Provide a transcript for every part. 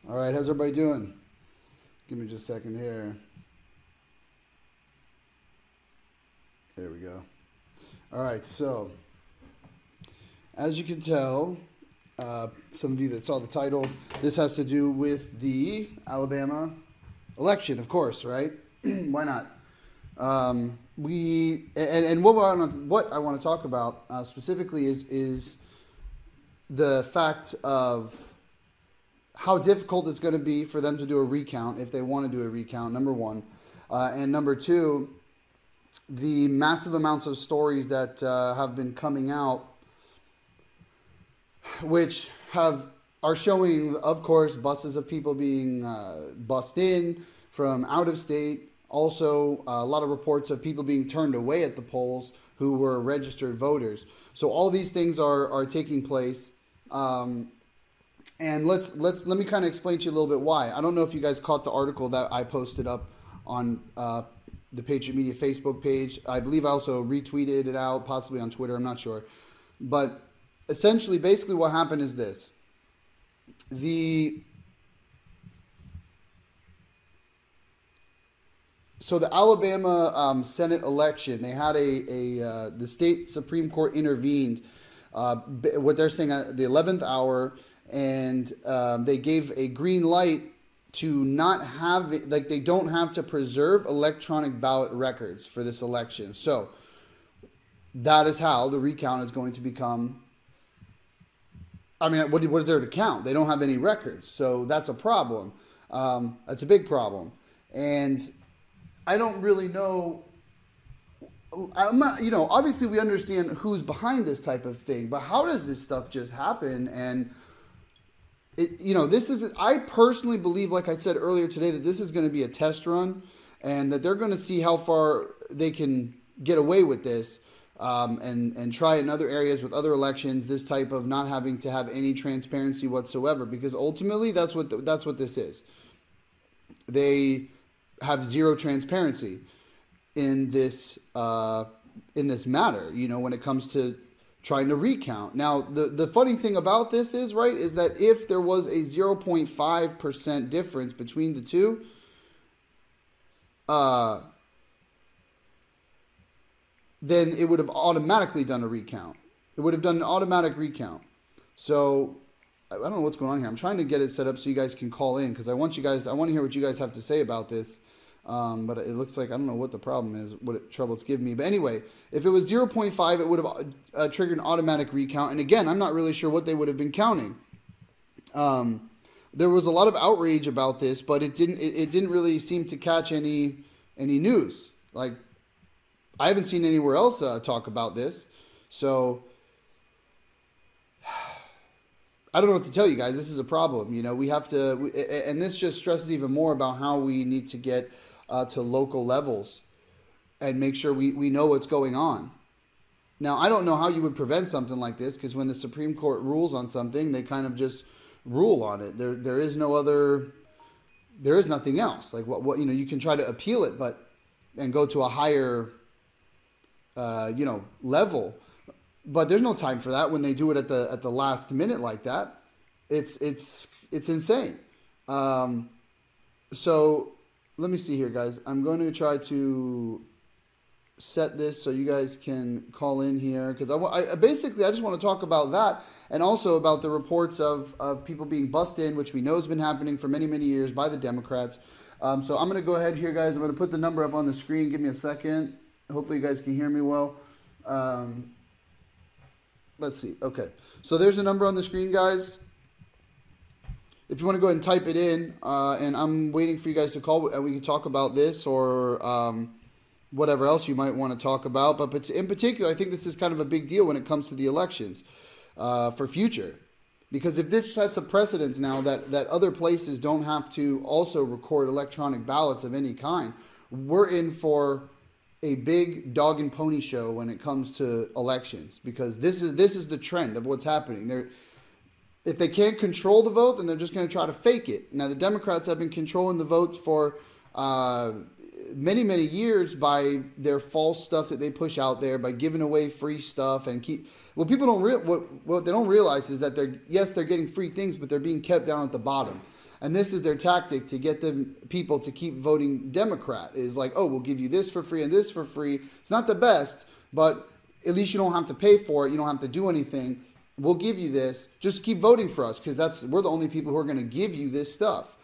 All right, how's everybody doing? Give me just a second here. There we go. All right, so as you can tell, some of you that saw the title, this has to do with the Alabama election, of course, right? Why not? What I want to talk about specifically is the fact of how difficult it's going to be for them to do a recount if they want to do a recount, number one. And number two, the massive amounts of stories that have been coming out, which are showing, of course, buses of people being bussed in from out of state. Also, a lot of reports of people being turned away at the polls who were registered voters. So all these things are taking place. And let me kind of explain to you a little bit why. I don't know if you guys caught the article that I posted up on the Patriot Media Facebook page. I believe I also retweeted it out, possibly on Twitter. I'm not sure. But essentially, basically what happened is this. So the Alabama Senate election, they had the state Supreme Court intervened, what they're saying at the 11th hour, and they gave a green light to not have it, like they don't have to preserve electronic ballot records for this election. So that is how the recount is going to become. I mean, what is there to count? They don't have any records, so that's a problem. That's a big problem, and I don't really know. I'm not, obviously we understand who's behind this type of thing, but how does this stuff just happen? And I personally believe, like I said earlier today, that this is going to be a test run, and that they're going to see how far they can get away with this, and try in other areas with other elections, this type of not having to have any transparency whatsoever, because ultimately that's what this is. They have zero transparency in this matter, when it comes to trying to recount. Now, the funny thing about this is that if there was a 0.5% difference between the two, then it would have automatically done a recount. It would have done an automatic recount. So I don't know what's going on here. I'm trying to get it set up so you guys can call in, because I want to hear what you guys have to say about this. But it looks like I don't know what the problem is, trouble it's giving me. But anyway, if it was 0.5, it would have triggered an automatic recount. And again, I'm not really sure what they would have been counting. There was a lot of outrage about this, but it didn't really seem to catch any news. Like, I haven't seen anywhere else talk about this. So I don't know what to tell you guys. This is a problem. We have to, and this just stresses even more about how we need to get to local levels and make sure we know what's going on. Now, I don't know how you would prevent something like this, because when the Supreme Court rules on something, they kind of just rule on it. There is nothing else. Like what you can try to appeal it, and go to a higher level. But there's no time for that when they do it at the last minute like that. It's insane. So let me see here, guys. I'm going to try to set this so you guys can call in here, because I just want to talk about that, and also about the reports of people being bussed in, which we know has been happening for many, many years by the Democrats. So I'm going to go ahead here, guys. I'm going to put the number up on the screen. Give me a second. Hopefully you guys can hear me well. Let's see. Okay. So there's a number on the screen, guys. If you want to go ahead and type it in, and I'm waiting for you guys to call, and we can talk about this or whatever else you might want to talk about. But in particular, I think this is kind of a big deal when it comes to the elections for future. Because if this sets a precedence now that other places don't have to also record electronic ballots of any kind, we're in for a big dog and pony show when it comes to elections, because this is the trend of what's happening. If they can't control the vote, then they're just going to try to fake it. Now, the Democrats have been controlling the votes for many, many years by their false stuff that they push out there, by giving away free stuff and what people don't what they don't realize is that they're getting free things, but they're being kept down at the bottom. And this is their tactic to get the people to keep voting Democrat. Is like, oh, we'll give you this for free and this for free. It's not the best, but at least you don't have to pay for it. You don't have to do anything. We'll give you this. Just keep voting for us because we're the only people who are going to give you this stuff.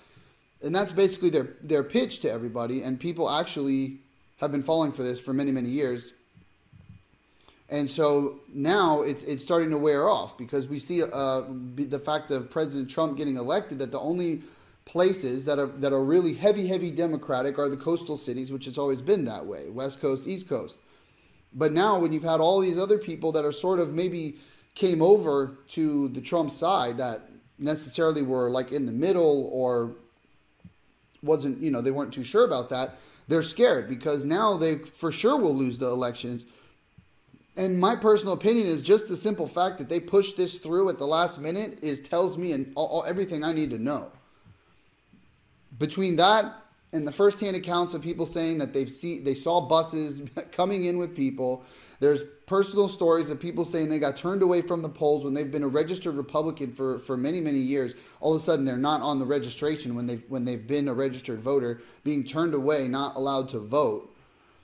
And that's basically their pitch to everybody. And people actually have been falling for this for many, many years. And so now it's starting to wear off because we see the fact of President Trump getting elected, that the only places that are really heavy Democratic are the coastal cities, which has always been that way, West Coast, East Coast. But now when you've had all these other people that are sort of maybe came over to the Trump side that necessarily were like in the middle or wasn't, they weren't too sure about that, they're scared because now they for sure will lose the elections. And my personal opinion is just the simple fact that they pushed this through at the last minute tells me everything I need to know. Between that and the firsthand accounts of people saying that they saw buses coming in with people, there's personal stories of people saying they got turned away from the polls when they've been a registered Republican for many, many years. All of a sudden, they're not on the registration when they've been a registered voter, being turned away, not allowed to vote.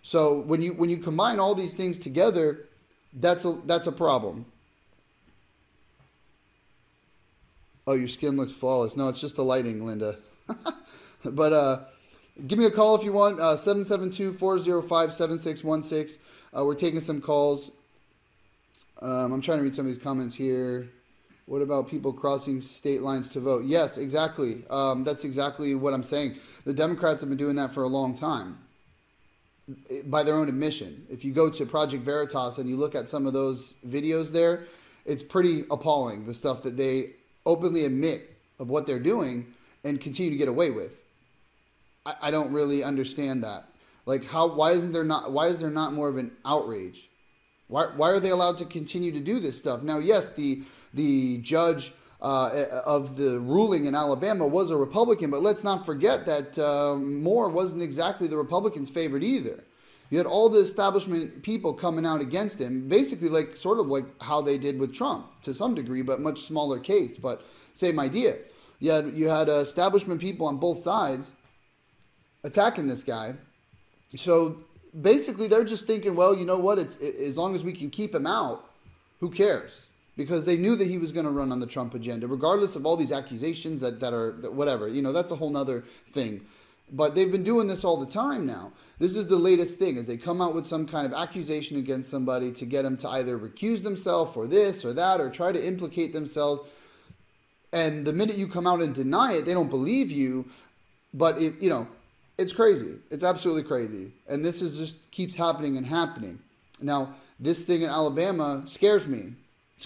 So when you combine all these things together, that's a problem. Oh, your skin looks flawless. No, it's just the lighting, Linda. But give me a call if you want. 772-405-7616. We're taking some calls. I'm trying to read some of these comments here. What about people crossing state lines to vote? Yes, exactly. That's exactly what I'm saying. The Democrats have been doing that for a long time, by their own admission. If you go to Project Veritas and you look at some of those videos there, it's pretty appalling, the stuff that they openly admit of what they're doing and continue to get away with. I don't really understand that. Like, why is there not more of an outrage? Why are they allowed to continue to do this stuff? Now, yes, the judge of the ruling in Alabama was a Republican, but let's not forget that Moore wasn't exactly the Republicans' favorite either. You had all the establishment people coming out against him, basically sort of like how they did with Trump to some degree, but much smaller case, but same idea. You had establishment people on both sides attacking this guy. So basically they're just thinking, well, you know what, as long as we can keep him out, who cares? Because they knew that he was going to run on the Trump agenda, regardless of all these accusations that are whatever. That's a whole nother thing. But they've been doing this all the time now. This is the latest thing, is they come out with some kind of accusation against somebody to get them to either recuse themselves or this or that, or try to implicate themselves. And the minute you come out and deny it, they don't believe you. But it's crazy. It's absolutely crazy. And this just keeps happening and happening. Now, this thing in Alabama scares me.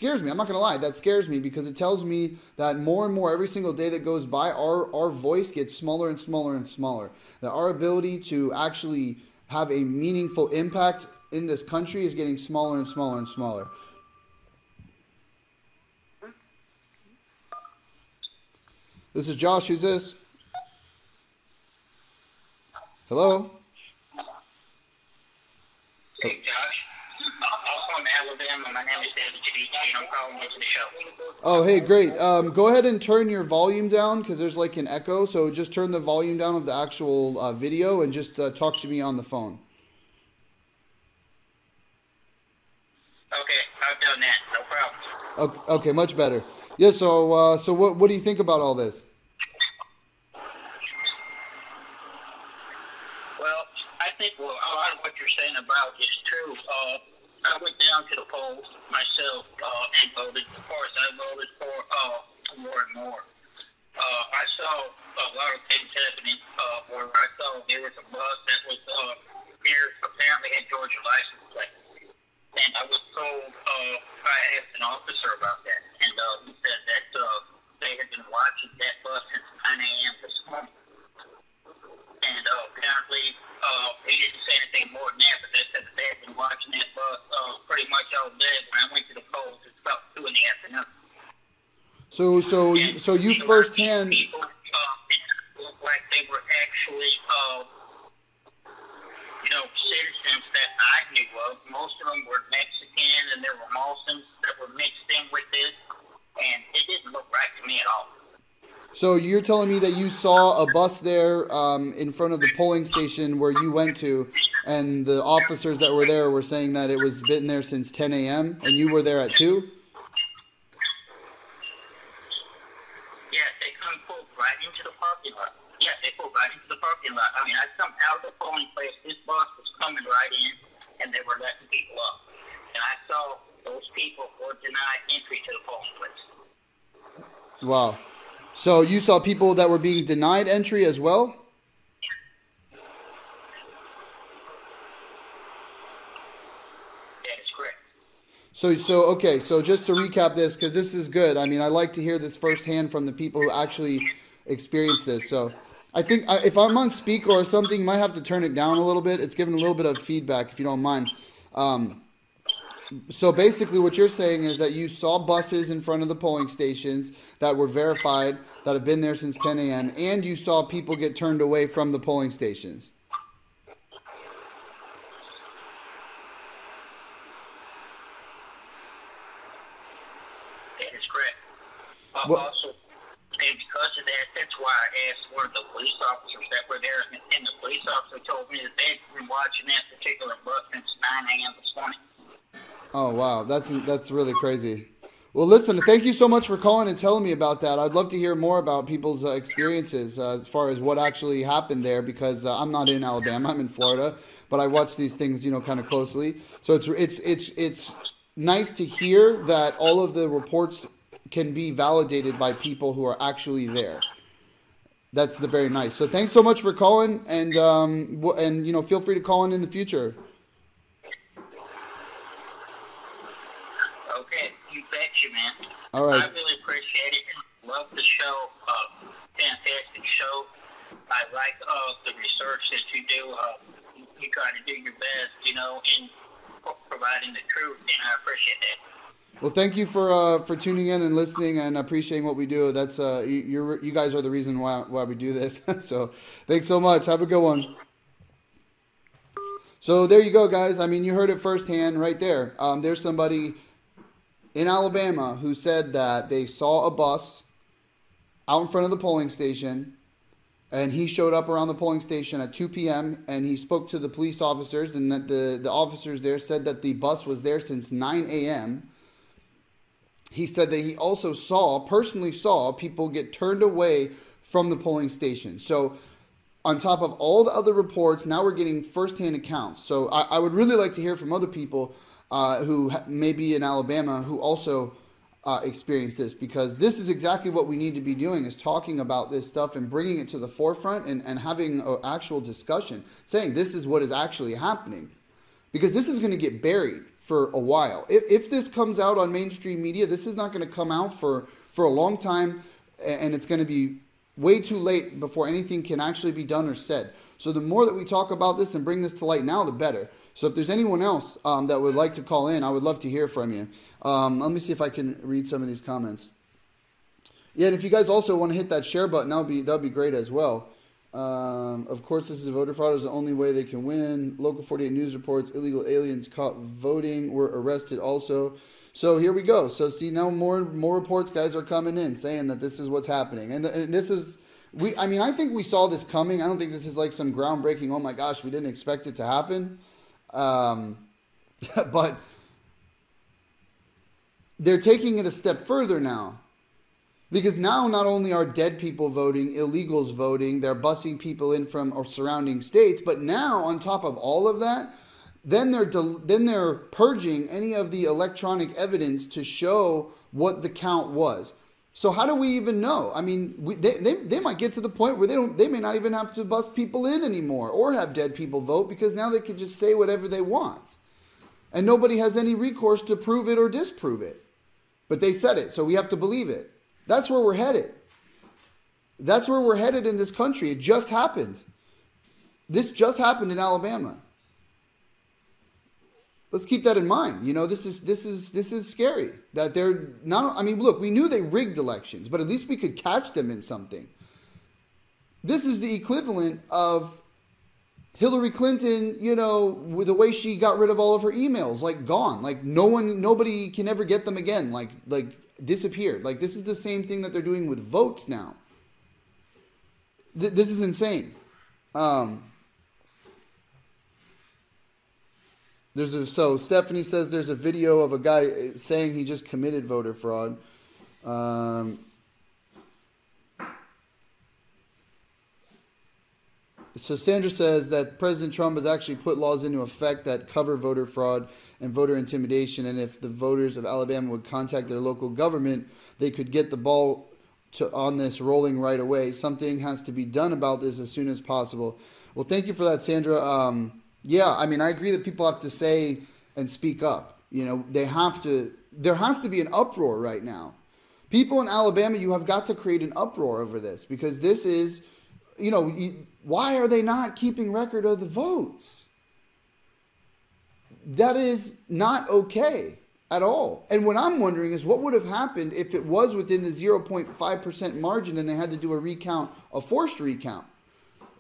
I'm not going to lie. That scares me because it tells me that more and more every single day that goes by, our voice gets smaller and smaller and smaller. That our ability to actually have a meaningful impact in this country is getting smaller and smaller and smaller. This is Josh. Who's this? Hello? Hey, Josh. I'm from Alabama. My name is David Chedici, and I'm calling into the show. Oh, hey, great. Go ahead and turn your volume down because there's like an echo. So just turn the volume down of the actual video and just talk to me on the phone. Okay, I've done that. No problem. Okay, much better. Yeah. So what do you think about all this? Well, I think a lot of what you're saying about is true. I went down to the polls myself and voted. Of course, I voted for more and more. I saw a lot of things happening where I saw there was a bus that was here, apparently had Georgia license plate. And I was told, I asked an officer about that, and he said that they had been watching that bus since 9 a.m. this morning. And apparently, he didn't say anything more than that, but they said that they had been watching that bus pretty much all day. When I went to the polls, it's about 2 in the afternoon. So you firsthand. People looked like they were actually, citizens that I knew of. Most of them were Mexican, and there were Muslims that were mixed in with this, and it didn't look right to me at all. So you're telling me that you saw a bus there in front of the polling station where you went to, and the officers that were there were saying that it was been there since 10 a.m. and you were there at 2? Yeah, they come pull right into the parking lot. Yeah, they pulled right into the parking lot. I mean, I come out of the polling place. This bus was coming right in, and they were letting people up. And I saw those people were denied entry to the polling place. Wow. So you saw people that were being denied entry as well? That is correct. So okay, so just to recap this, because this is good. I mean, I like to hear this firsthand from the people who actually experienced this. So I think if I'm on speaker or something, you might have to turn it down a little bit. It's giving a little bit of feedback, if you don't mind. So basically what you're saying is that you saw buses in front of the polling stations that were verified, that have been there since 10 a.m., and you saw people get turned away from the polling stations. That is correct. What? Also, and because of that, that's why I asked one of the police officers that were there, and the police officer told me that they'd been watching that particular bus since 9 a.m. this morning. Oh wow, that's really crazy. Well, listen, thank you so much for calling and telling me about that. I'd love to hear more about people's experiences as far as what actually happened there, because I'm not in Alabama, I'm in Florida, but I watch these things, kind of closely. So it's nice to hear that all of the reports can be validated by people who are actually there. That's very nice. So thanks so much for calling, and feel free to call in the future. Okay, you betcha, man. All right. I really appreciate it. Love the show. Fantastic show. I like the research that you do. You try to do your best, in providing the truth, and I appreciate that. Well, thank you for tuning in and listening and appreciating what we do. That's you guys are the reason why we do this. So thanks so much. Have a good one. So there you go, guys. I mean, you heard it firsthand right there. There's somebody in Alabama who said that they saw a bus out in front of the polling station, and he showed up around the polling station at 2 p.m. and he spoke to the police officers, and that the officers there said that the bus was there since 9 a.m. He said that he also personally saw people get turned away from the polling station. So on top of all the other reports, now we're getting firsthand accounts. So I would really like to hear from other people who may be in Alabama who also experienced this, because this is exactly what we need to be doing, is talking about this stuff and bringing it to the forefront and having an actual discussion, saying this is what is actually happening, because this is going to get buried for a while. If this comes out on mainstream media, this is not going to come out for a long time, and it's going to be way too late before anything can actually be done or said. So the more that we talk about this and bring this to light now, the better. So if there's anyone else that would like to call in, I would love to hear from you. Let me see if I can read some of these comments. Yeah, and if you guys also want to hit that share button, that'll be great as well. Of course, this is voter fraud is the only way they can win. Local 48 news reports illegal aliens caught voting were arrested also. So here we go. So see, now more reports, guys, are coming in saying that this is what's happening, and this is. I think we saw this coming. I don't think this is like some groundbreaking, oh my gosh, we didn't expect it to happen. But they're taking it a step further now. Because now not only are dead people voting, illegals voting, they're busing people in from or surrounding states, but now on top of all of that, then they're purging any of the electronic evidence to show what the count was. So how do we even know? I mean, they might get to the point where they may not even have to bust people in anymore or have dead people vote, because now they can just say whatever they want. And nobody has any recourse to prove it or disprove it. But they said it, so we have to believe it. That's where we're headed. That's where we're headed in this country. It just happened. This just happened in Alabama. Let's keep that in mind. This is scary. That they're not. I mean, look, we knew they rigged elections, but at least we could catch them in something. This is the equivalent of Hillary Clinton, with the way she got rid of all of her emails, like gone, like nobody can ever get them again, like disappeared. Like this is the same thing that they're doing with votes now. This is insane. So Stephanie says there's a video of a guy saying he just committed voter fraud. So Sandra says that President Trump has actually put laws into effect that cover voter fraud and voter intimidation, and if the voters of Alabama would contact their local government, they could get the ball on this rolling right away. Something has to be done about this as soon as possible. Well, thank you for that, Sandra. Yeah, I mean, I agree that people have to say and speak up. You know, they have to. There has to be an uproar right now. People in Alabama, you have got to create an uproar over this, because this is, you know, why are they not keeping record of the votes? That is not okay at all. And what I'm wondering is what would have happened if it was within the 0.5% margin and they had to do a recount, a forced recount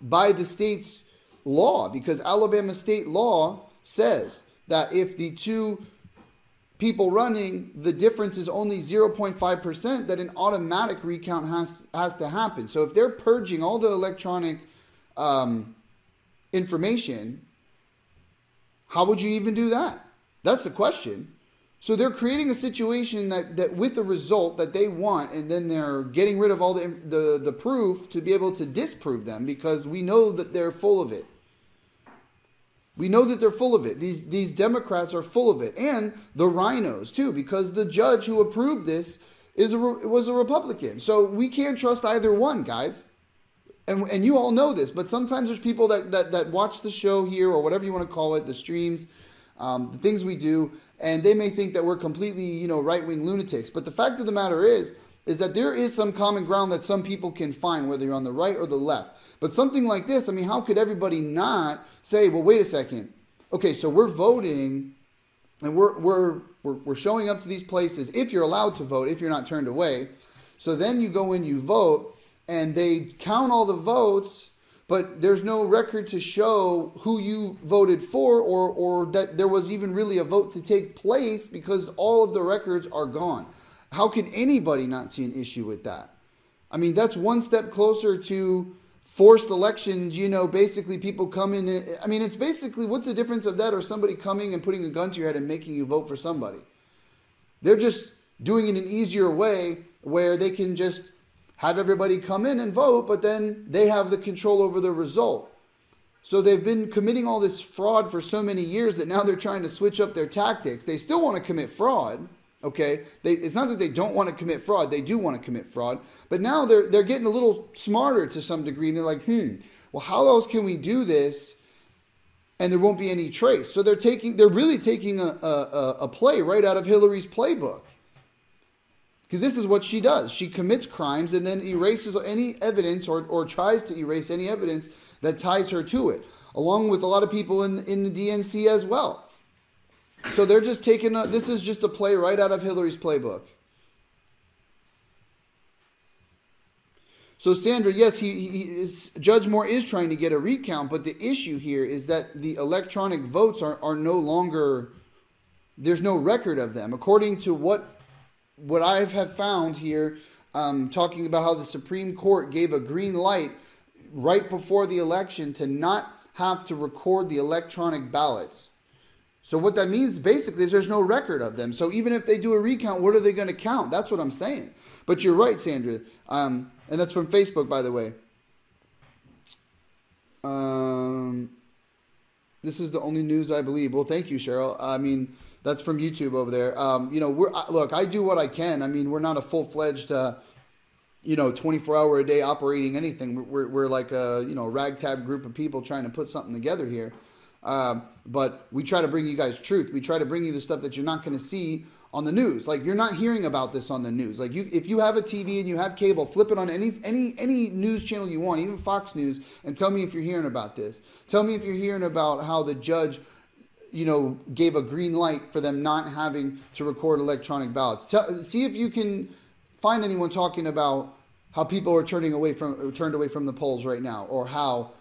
by the state's law, because Alabama state law says that if the two people running, the difference is only 0.5%, that an automatic recount has to happen. So if they're purging all the electronic information, how would you even do that? That's the question. So they're creating a situation that with a result that they want, and then they're getting rid of all the proof to be able to disprove them, because we know that they're full of it. We know that they're full of it. These Democrats are full of it. And the rhinos, too, because the judge who approved this was a Republican. So we can't trust either one, guys. And you all know this, but sometimes there's people that watch the show here, or whatever you want to call it, the streams, the things we do, and they may think that we're completely, you know, right-wing lunatics. But the fact of the matter is that there is some common ground that some people can find, whether you're on the right or the left. But something like this, I mean, how could everybody not say, well, wait a second. Okay, so we're voting, and we're showing up to these places, if you're allowed to vote, if you're not turned away. So then you go in, you vote, and they count all the votes, but there's no record to show who you voted for, or that there was even really a vote to take place, because all of the records are gone. How can anybody not see an issue with that? I mean, that's one step closer to forced elections, you know, basically people come in. I mean, it's basically, what's the difference of that or somebody coming and putting a gun to your head and making you vote for somebody? They're just doing it an easier way where they can just have everybody come in and vote, but then they have the control over the result. So they've been committing all this fraud for so many years that now they're trying to switch up their tactics. They still want to commit fraud. Okay, it's not that they don't want to commit fraud. They do want to commit fraud. But now they're getting a little smarter to some degree. And they're like, well, how else can we do this and there won't be any trace? So they're really taking a play right out of Hillary's playbook. Because this is what she does. She commits crimes and then erases any evidence or tries to erase any evidence that ties her to it, along with a lot of people in the DNC as well. So they're just taking this is just a play right out of Hillary's playbook. So Sandra, yes, Judge Moore is trying to get a recount, but the issue here is that the electronic votes are no longer, there's no record of them. According to what I have found here, talking about how the Supreme Court gave a green light right before the election to not have to record the electronic ballots. So what that means basically is there's no record of them. So even if they do a recount, what are they going to count? That's what I'm saying. But you're right, Sandra. And that's from Facebook, by the way. This is the only news I believe. Well, thank you, Cheryl. I mean, that's from YouTube over there. You know, look, I do what I can. I mean, we're not a full-fledged, 24-hour-a-day operating anything. We're like a, ragtag group of people trying to put something together here. But we try to bring you guys truth. We try to bring you the stuff that you're not going to see on the news. Like, you're not hearing about this on the news. Like, if you have a TV and you have cable, flip it on any news channel you want, even Fox News, and tell me if you're hearing about this. Tell me if you're hearing about how the judge, gave a green light for them not having to record electronic ballots. See if you can find anyone talking about how people are turned away from the polls right now, or how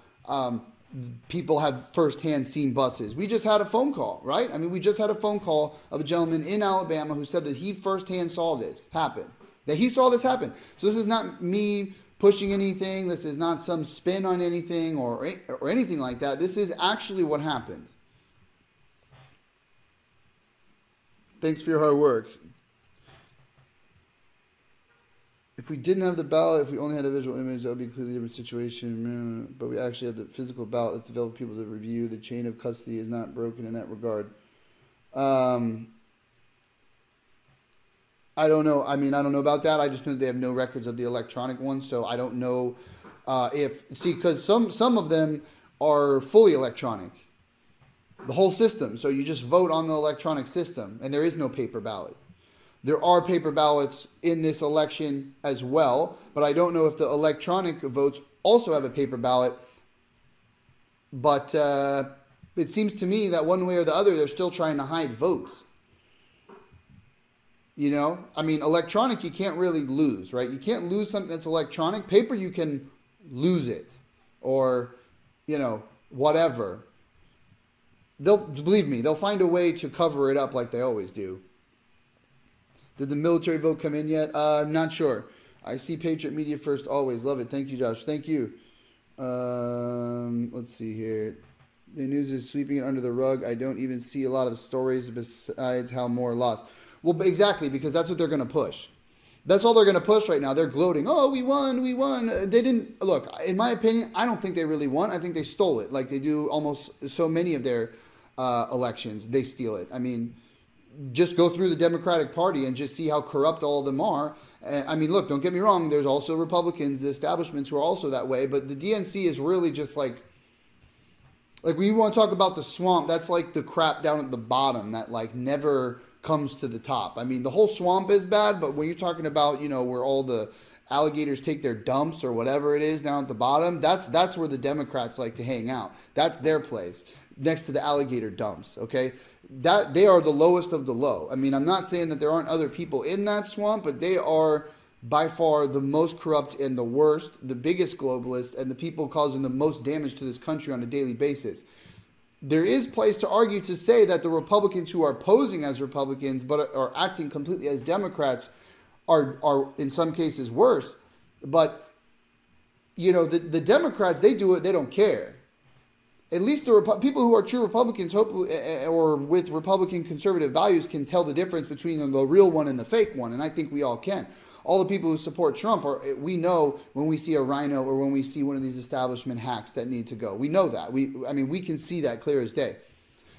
people have firsthand seen buses. We just had a phone call, right? I mean, we just had a phone call of a gentleman in Alabama who said that he firsthand saw this happen. That he saw this happen. So this is not me pushing anything. This is not some spin on anything or anything like that. This is actually what happened. Thanks for your hard work. If we didn't have the ballot, if we only had a visual image, that would be a completely different situation. But we actually have the physical ballot that's available for people to review. The chain of custody is not broken in that regard. I don't know. I mean, I don't know about that. I just know they have no records of the electronic ones, so I don't know because some of them are fully electronic, the whole system. So you just vote on the electronic system, and there is no paper ballot. There are paper ballots in this election as well, but I don't know if the electronic votes also have a paper ballot. But it seems to me that one way or the other, they're still trying to hide votes. You know, I mean, electronic, you can't really lose, right? You can't lose something that's electronic. Paper, you can lose it or, you know, whatever. Believe me, they'll find a way to cover it up like they always do. Did the military vote come in yet? I'm not sure. I see Patriot Media first always. Love it. Thank you, Josh. Thank you. Let's see here. The news is sweeping it under the rug. I don't even see a lot of stories besides how more lost. Well, exactly, because that's what they're going to push. That's all they're going to push right now. They're gloating. Oh, we won, we won. They didn't. Look, in my opinion, I don't think they really won. I think they stole it like they do almost so many of their elections. They steal it. I mean, just go through the Democratic Party and just see how corrupt all of them are. I mean, look, don't get me wrong. There's also Republicans, the establishments who are also that way. But the DNC is really just like when you want to talk about the swamp, that's like the crap down at the bottom that like never comes to the top. I mean, the whole swamp is bad, but when you're talking about, you know, where all the alligators take their dumps or whatever it is down at the bottom, that's where the Democrats like to hang out. That's their place, next to the alligator dumps, okay? That they are the lowest of the low. I mean, I'm not saying that there aren't other people in that swamp, but they are by far the most corrupt and the worst, the biggest globalists, and the people causing the most damage to this country on a daily basis. There is place to argue to say that the Republicans who are posing as Republicans but are acting completely as Democrats are in some cases worse. But, you know, the Democrats, they do it, they don't care. At least the people who are true Republicans or with Republican conservative values can tell the difference between the real one and the fake one, and I think we all can. All the people who support Trump, we know when we see a rhino or when we see one of these establishment hacks that need to go. We know that. I mean, we can see that clear as day.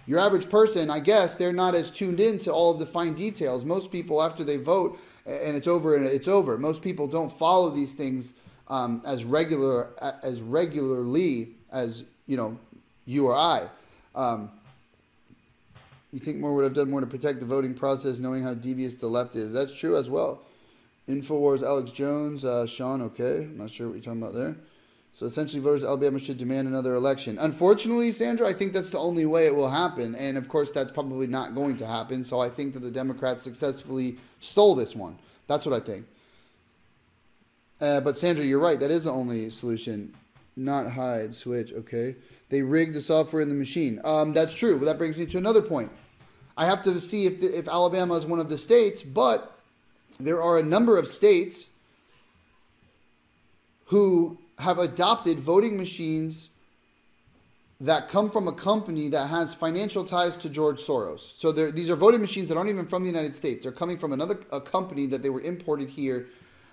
Your average person, I guess, they're not as tuned in to all of the fine details. Most people, after they vote and it's over, it's over. Most people don't follow these things as regularly as, you know, you or I. You think more would have done more to protect the voting process, knowing how devious the left is. That's true as well. Infowars, Alex Jones, Sean, okay. I'm not sure what you're talking about there. So essentially, voters of Alabama should demand another election. Unfortunately, Sandra, I think that's the only way it will happen. And of course, that's probably not going to happen. So I think that the Democrats successfully stole this one. That's what I think. But Sandra, you're right. That is the only solution. Not hide, switch, okay. They rigged the software in the machine. That's true. Well, that brings me to another point. I have to see if Alabama is one of the states, but there are a number of states who have adopted voting machines that come from a company that has financial ties to George Soros. So these are voting machines that aren't even from the United States. They're coming from a company that they were imported here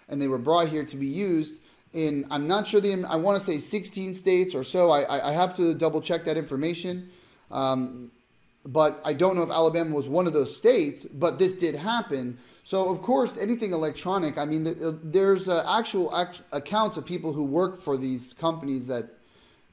and they were brought here to be used in, I'm not sure, I want to say 16 states or so. I have to double check that information. But I don't know if Alabama was one of those states, but this did happen. So, of course, anything electronic, I mean, there's actual accounts of people who work for these companies that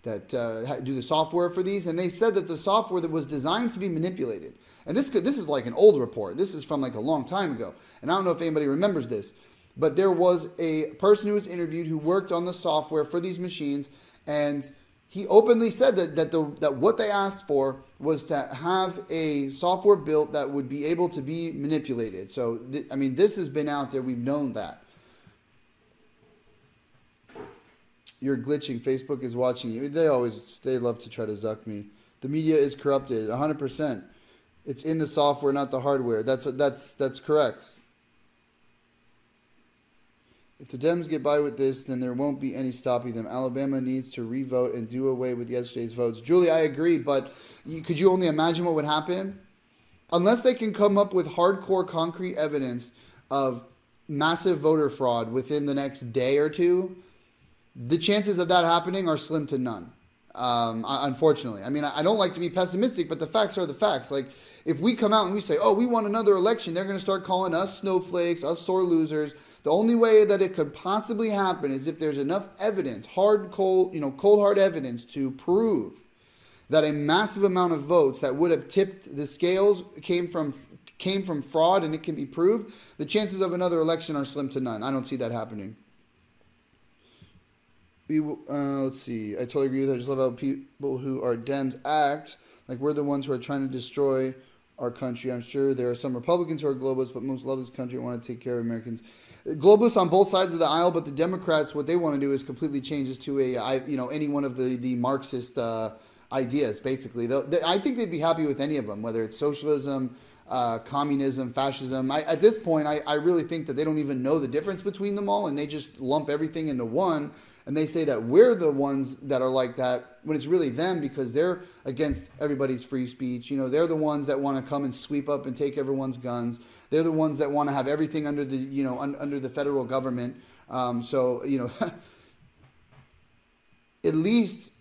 do the software for these, and they said that the software that was designed to be manipulated, and this is like an old report. This is from like a long time ago, and I don't know if anybody remembers this, but there was a person who was interviewed who worked on the software for these machines, and he openly said that what they asked for was to have a software built that would be able to be manipulated. So, I mean, this has been out there. We've known that. You're glitching. Facebook is watching you. They love to try to zuck me. The media is corrupted, 100%. It's in the software, not the hardware. That's correct. If the Dems get by with this, then there won't be any stopping them. Alabama needs to re-vote and do away with yesterday's votes. Julie, I agree, but could you only imagine what would happen? Unless they can come up with hardcore concrete evidence of massive voter fraud within the next day or two, the chances of that happening are slim to none. Unfortunately. I mean, I don't like to be pessimistic, but the facts are the facts. Like, if we come out and we say, oh, we want another election, they're going to start calling us snowflakes, us sore losers. The only way that it could possibly happen is if there's enough evidence, cold hard evidence to prove that a massive amount of votes that would have tipped the scales came from fraud, and it can be proved. The chances of another election are slim to none. I don't see that happening. Let's see. I totally agree with that. I just love how people who are Dems act like we're the ones who are trying to destroy our country. I'm sure there are some Republicans who are globalists, but most love this country and want to take care of Americans. Globalists on both sides of the aisle, but the Democrats, what they want to do is completely change this to any one of the Marxist ideas. Basically, I think they'd be happy with any of them, whether it's socialism, communism, fascism. At this point, I really think that they don't even know the difference between them all, and they just lump everything into one. And they say that we're the ones that are like that when it's really them, because they're against everybody's free speech. They're the ones that want to come and sweep up and take everyone's guns. They're the ones that want to have everything under the under the federal government. At least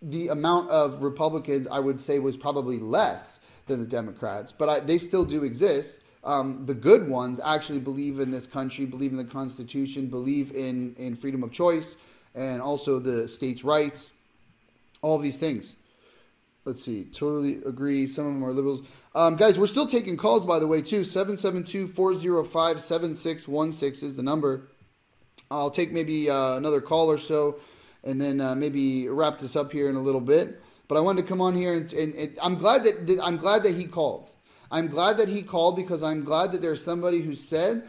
the amount of Republicans, I would say, was probably less than the Democrats, but they still do exist. The good ones actually believe in this country, believe in the Constitution, believe in freedom of choice, and also the states' rights, all of these things. Let's see. Totally agree. Some of them are liberals. Guys, we're still taking calls, by the way, too. 772-405-7616 is the number. I'll take maybe another call or so, and then maybe wrap this up here in a little bit. But I wanted to come on here, and I'm glad that he called. I'm glad that he called, because I'm glad that there's somebody who said,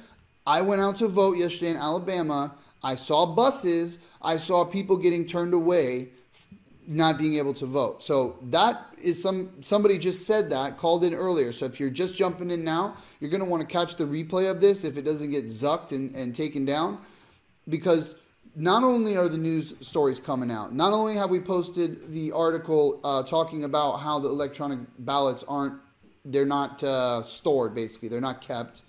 I went out to vote yesterday in Alabama. I saw buses. I saw people getting turned away, not being able to vote. So that is somebody just said that, called in earlier. So if you're just jumping in now, you're going to want to catch the replay of this if it doesn't get zucked and taken down, because not only are the news stories coming out, not only have we posted the article talking about how the electronic ballots they're not stored, basically. They're not kept.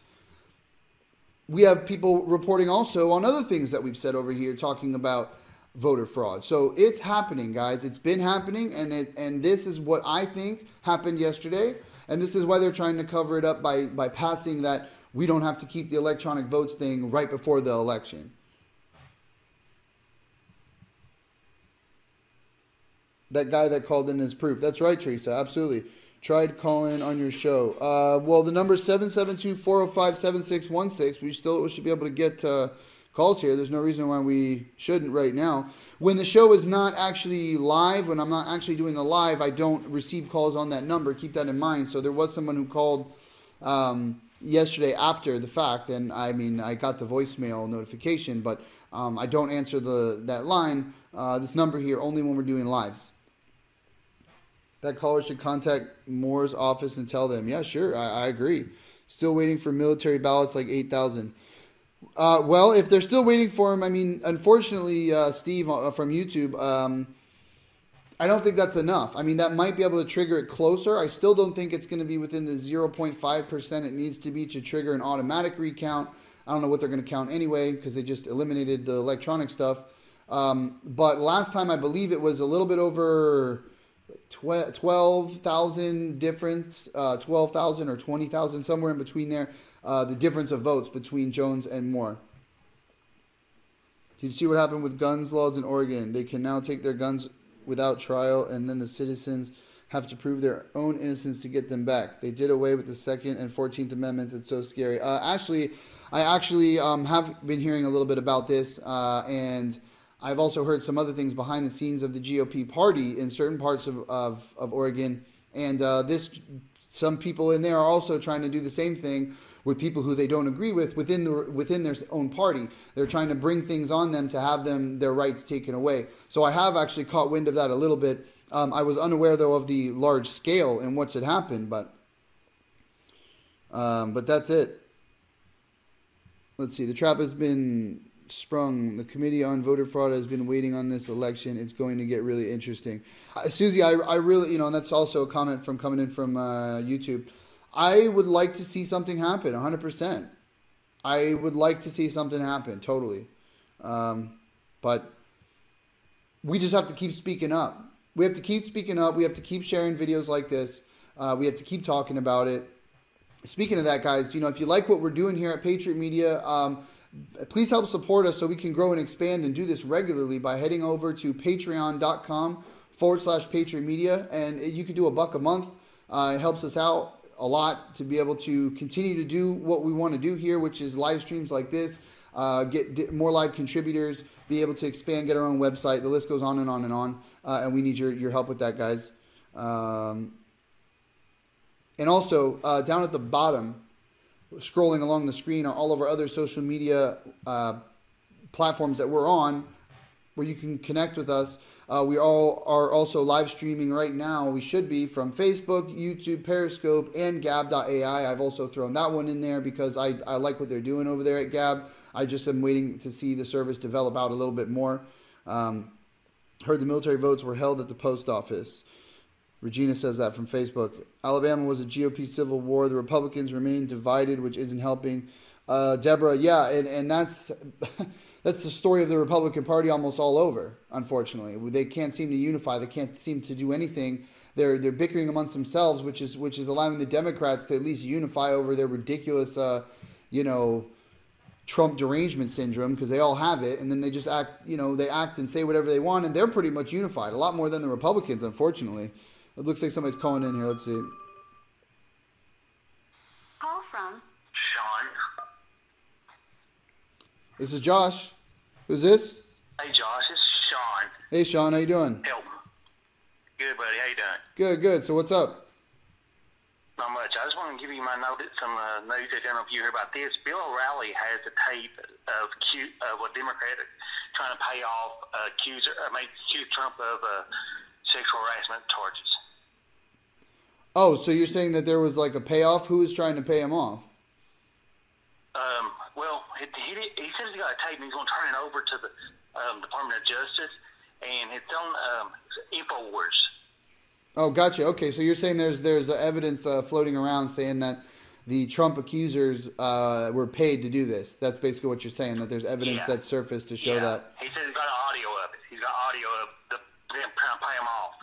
We have people reporting also on other things that we've said over here, talking about voter fraud. So it's happening, guys. It's been happening, and this is what I think happened yesterday. And this is why they're trying to cover it up by passing that we don't have to keep the electronic votes thing right before the election. That guy that called in is proof. That's right, Teresa. Absolutely. Tried calling on your show. Well, the number is 772-405-7616. We should be able to get calls here. There's no reason why we shouldn't right now. When the show is not actually live, when I'm not actually doing a live, I don't receive calls on that number. Keep that in mind. So there was someone who called yesterday after the fact, and I got the voicemail notification, but I don't answer that line, this number here, only when we're doing lives. That caller should contact Moore's office and tell them. Yeah, sure, I agree. Still waiting for military ballots, like 8,000. Well, if they're still waiting for them, unfortunately, Steve from YouTube, I don't think that's enough. That might be able to trigger it closer. I still don't think it's going to be within the 0.5% it needs to be to trigger an automatic recount. I don't know what they're going to count anyway, because they just eliminated the electronic stuff. But last time, I believe it was a little bit over 12,000 difference, 12,000 or 20,000, somewhere in between there, the difference of votes between Jones and Moore. Did you see what happened with guns laws in Oregon? They can now take their guns without trial, and then the citizens have to prove their own innocence to get them back. They did away with the 2nd and 14th Amendments. It's so scary. Ashley, I actually have been hearing a little bit about this, and I've also heard some other things behind the scenes of the GOP party in certain parts of Oregon. And some people in there are also trying to do the same thing with people who they don't agree with within their own party. They're trying to bring things on them to have their rights taken away. So I have actually caught wind of that a little bit. I was unaware, though, of the large scale and what's had happened, but that's it. let's see. The trap has been sprung. The committee on voter fraud has been waiting on this election. It's going to get really interesting. Susie, I really, and that's also a comment from coming in from YouTube. I would like to see something happen, 100%. I would like to see something happen, totally. But we just have to keep speaking up. We have to keep speaking up. We have to keep sharing videos like this. We have to keep talking about it. Speaking of that, guys, if you like what we're doing here at Patriot Media, please help support us so we can grow and expand and do this regularly by heading over to patreon.com/Patriot Media. And you can do $1 a month. It helps us out a lot to be able to continue to do what we want to do here, which is live streams like this, get more live contributors, be able to expand, get our own website. The list goes on and on and on. And we need your help with that, guys. And also, down at the bottom, scrolling along the screen, are all of our other social media platforms that we're on, where you can connect with us. We all are also live streaming right now. We should be from Facebook, YouTube, Periscope, and Gab.ai. I've also thrown that one in there because I like what they're doing over there at Gab. I just am waiting to see the service develop out a little bit more. Heard the military votes were held at the post office. Regina says that from Facebook. Alabama was a GOP civil war. The Republicans remain divided, which isn't helping. Deborah, yeah, and that's that's the story of the Republican Party almost all over, unfortunately. They can't seem to unify. They can't seem to do anything. They're bickering amongst themselves, which is allowing the Democrats to at least unify over their ridiculous, Trump derangement syndrome, because they all have it, and then they just act, they act and say whatever they want, and they're pretty much unified, a lot more than the Republicans, unfortunately. It looks like somebody's calling in here. Let's see. Call from Sean. This is Josh. Who's this? Hey, Josh. It's Sean. Hey, Sean. How you doing? Help. Good, buddy. How you doing? Good. So what's up? Not much. I just want to give you some news. I don't know if you heard about this. Bill O'Reilly has a tape of a Democrat trying to pay off accuse Trump of sexual harassment charges. Oh, so you're saying that there was like a payoff? Who was trying to pay him off? Well, he says he got a tape and he's going to turn it over to the Department of Justice, and it's on InfoWars. Oh, gotcha. Okay, so you're saying there's evidence floating around saying that the Trump accusers were paid to do this. That's basically what you're saying, that there's evidence that surfaced to show that. He says he's got audio of it. He's got audio of them trying to pay him off.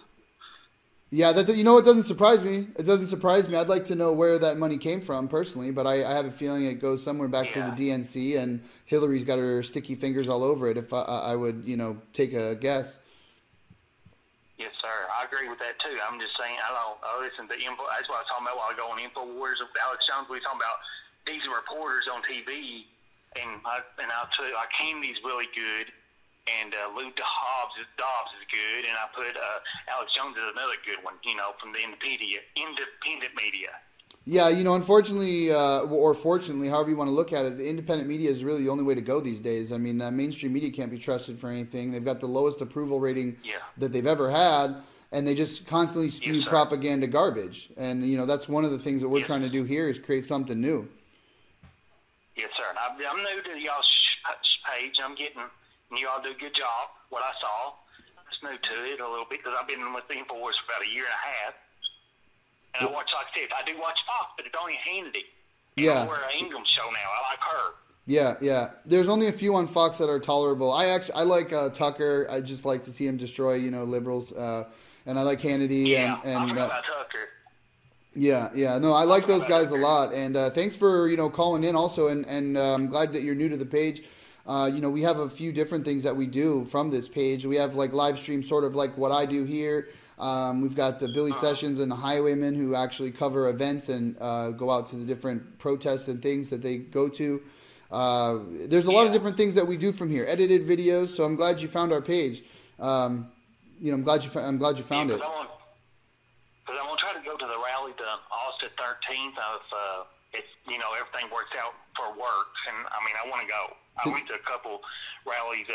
Yeah, it doesn't surprise me. It doesn't surprise me. I'd like to know where that money came from personally, but I have a feeling it goes somewhere back to the DNC, and Hillary's got her sticky fingers all over it, if I would, take a guess. Yes, sir. I agree with that, too. I'm just saying, I listen to info. That's what I was talking about while ago on InfoWars with Alex Jones. We were talking about decent reporters on TV, and Candy's really good, and Lou Dobbs is good, and I put Alex Jones is another good one, from the independent media. Yeah, unfortunately, or fortunately, however you want to look at it, the independent media is really the only way to go these days. I mean, mainstream media can't be trusted for anything. They've got the lowest approval rating that they've ever had, and they just constantly spew propaganda garbage. And, that's one of the things that we're trying to do here is create something new. Yes, sir. And I'm new to y'all's page. Y'all do a good job, what I saw. I'm just new to it a little bit because I've been with the InfoWars for about a year and a half. And I watch, like I said, I do watch Fox, but it's only Hannity. Yeah. We're an Ingram show now. I like her. Yeah. There's only a few on Fox that are tolerable. I like Tucker. I just like to see him destroy, liberals. And I like Hannity. Yeah, and I forgot about Tucker. Yeah. No, I like those guys a lot. And thanks for, calling in also. And I'm glad that you're new to the page. We have a few different things that we do from this page. We have like live stream, sort of like what I do here. We've got Billy Sessions and the Highwaymen who actually cover events and go out to the different protests and things that they go to. There's a lot of different things that we do from here. Edited videos. So I'm glad you found our page. I'm glad you found it. Because I'm gonna try to go to the rally the August 13th of everything works out for work, and I want to go. I went to a couple rallies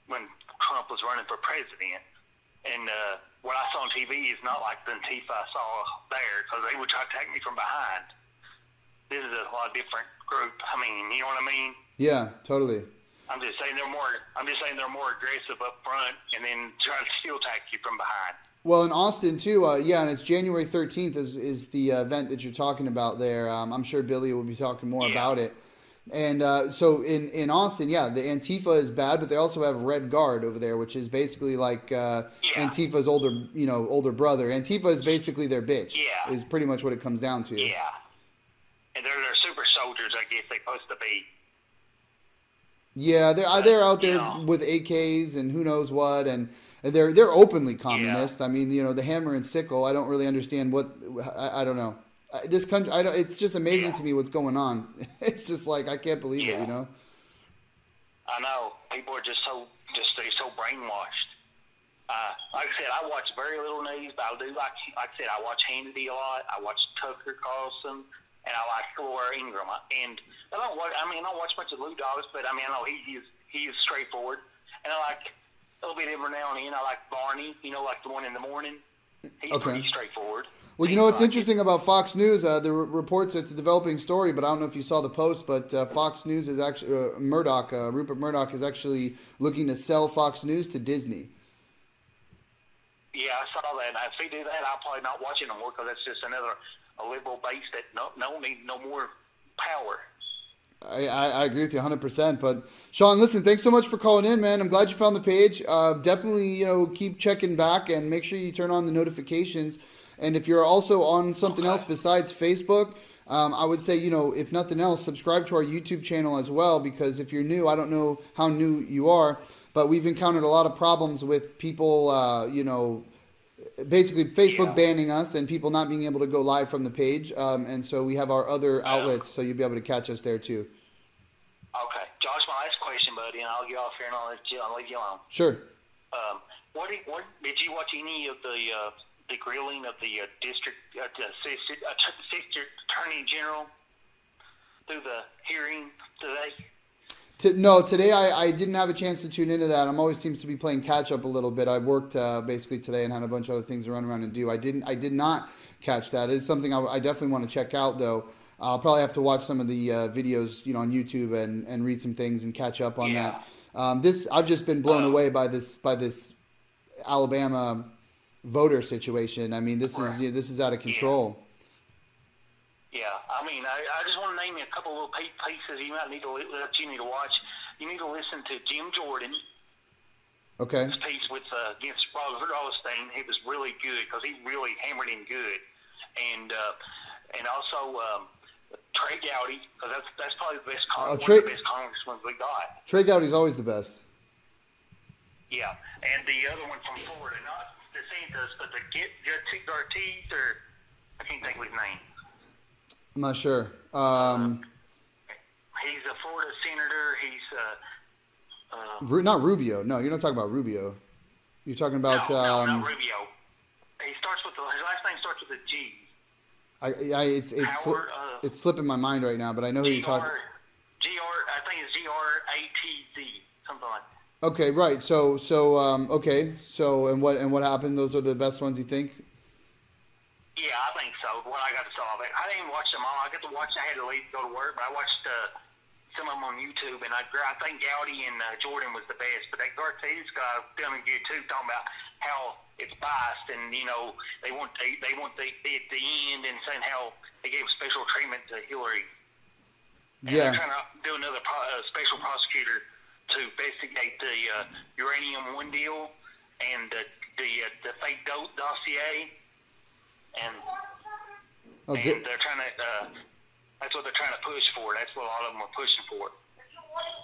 when Trump was running for president, and what I saw on TV is not like the Antifa I saw there, because they would try to attack me from behind. This is a lot different group. You know what I mean? Yeah, totally. I'm just saying they're more. I'm just saying they're more aggressive up front, and then try to steel attack you from behind. Well, in Austin too, yeah, and it's January 13th is the event that you're talking about there. I'm sure Billy will be talking more Yeah, about it. And so in Austin, yeah, the Antifa is bad, but they also have Red Guard over there, which is basically like yeah, Antifa's older brother. Antifa is basically their bitch. yeah, Is pretty much what it comes down to. yeah. And they're super soldiers, I guess they're supposed to be. Yeah, But they're out you there know, with AKs and who knows what, and they're openly yeah, communist. I mean, the hammer and sickle. I don't really understand what I don't know. This country, I don't. It's just amazing yeah, to me what's going on. It's just like I can't believe it. yeah. I know people are just they're so brainwashed. Like I said, I watch very little news, but I do like I said, I watch Hannity a lot. I watch Tucker Carlson, and I like Laura Ingraham. And I don't watch. I mean, I don't watch much of Lou Dobbs, but I mean, I know he is straightforward. And I like a little bit every now and then. I like Barney, like the one in the morning. He's Okay. pretty straightforward. Well, Seems what's like it. interesting about Fox News? The reports it's a developing story, but I don't know if you saw the post. But Fox News is actually Rupert Murdoch is actually looking to sell Fox News to Disney. Yeah, I saw that. And if he do that, I'll probably not watch it no more because that's just another a liberal base that no need no more power. I agree with you 100%. But Sean, listen, thanks so much for calling in, man. I'm glad you found the page. Definitely, keep checking back and make sure you turn on the notifications. And if you're also on something else Okay. besides Facebook, I would say, if nothing else, subscribe to our YouTube channel as well. Because if you're new, I don't know how new you are, but we've encountered a lot of problems with people, basically Facebook Yeah. banning us and people not being able to go live from the page. And so we have our other Uh, outlets, so you'll be able to catch us there too. okay, Josh, my last question, buddy, and I'll get off here and I'll leave you alone. Sure. What did you watch any of the grilling of the district district attorney general through the hearing today? No, today I didn't have a chance to tune into that. I'm always seems to be playing catch up a little bit. I worked basically today and had a bunch of other things to run around and do. I did not catch that. It's something I definitely want to check out though. I'll probably have to watch some of the videos, on YouTube and read some things and catch up on Yeah. that. This I've just been blown Um, away by this Alabama voter situation. I mean, Right. this is out of Yeah. control. Yeah, I mean, I just want to name you a couple little pieces you might need to that you need to watch. You need to listen to Jim Jordan. Okay. His piece with against Robert Rothstein. It was really good because he really hammered him good, and also Trey Gowdy because that's probably the best one of the best congressmen we got. Trey Gowdy's always the best. Yeah, and the other one from Florida, not DeSantis, but the Ortiz, or I can't think of his name. I'm not sure. He's a Florida senator. He's Not Rubio. No, you're not talking about Rubio. You're talking about. no, not Rubio. He starts with his last name starts with a G. Howard, It's slipping my mind right now, but I know who you're talking. I think it's GRATZ, something like that. Okay, right. Okay. So and what happened? Those are the best ones you think? Yeah, I think so. What I got to saw of it, I didn't even watch them all. I got to watch. I had to leave to go to work, but I watched some of them on YouTube, and I think Gowdy and Jordan was the best. But that Gartez guy feeling good too, talking about how it's biased, and they want the at the end, and saying how they gave special treatment to Hillary. And they're Yeah. trying to do another special prosecutor to investigate the uranium one deal and the fake dossier. And Okay. they're trying to. That's what they're trying to push for. That's what a lot of them are pushing for.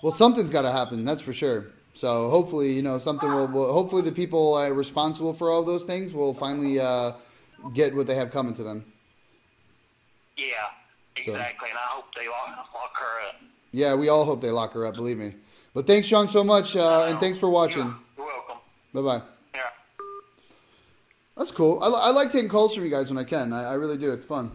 Well, something's got to happen. That's for sure. So hopefully, something will. Hopefully, the people responsible for all those things will finally get what they have coming to them. Yeah, exactly. And I hope they lock her up. Yeah, we all hope they lock her up. Believe me. But thanks, Sean, so much, and thanks for watching. You're welcome. Bye bye. Yeah. That's cool. I like taking calls from you guys when I can. I really do. It's fun.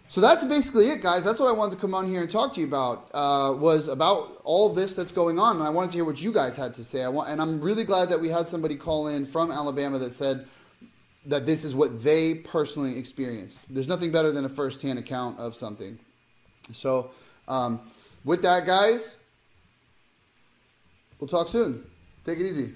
So that's basically it, guys. That's what I wanted to come on here and talk to you about. Was about all of this that's going on, and I wanted to hear what you guys had to say. And I'm really glad that we had somebody call in from Alabama that said that this is what they personally experienced. There's nothing better than a first-hand account of something. So With that, guys, we'll talk soon. Take it easy.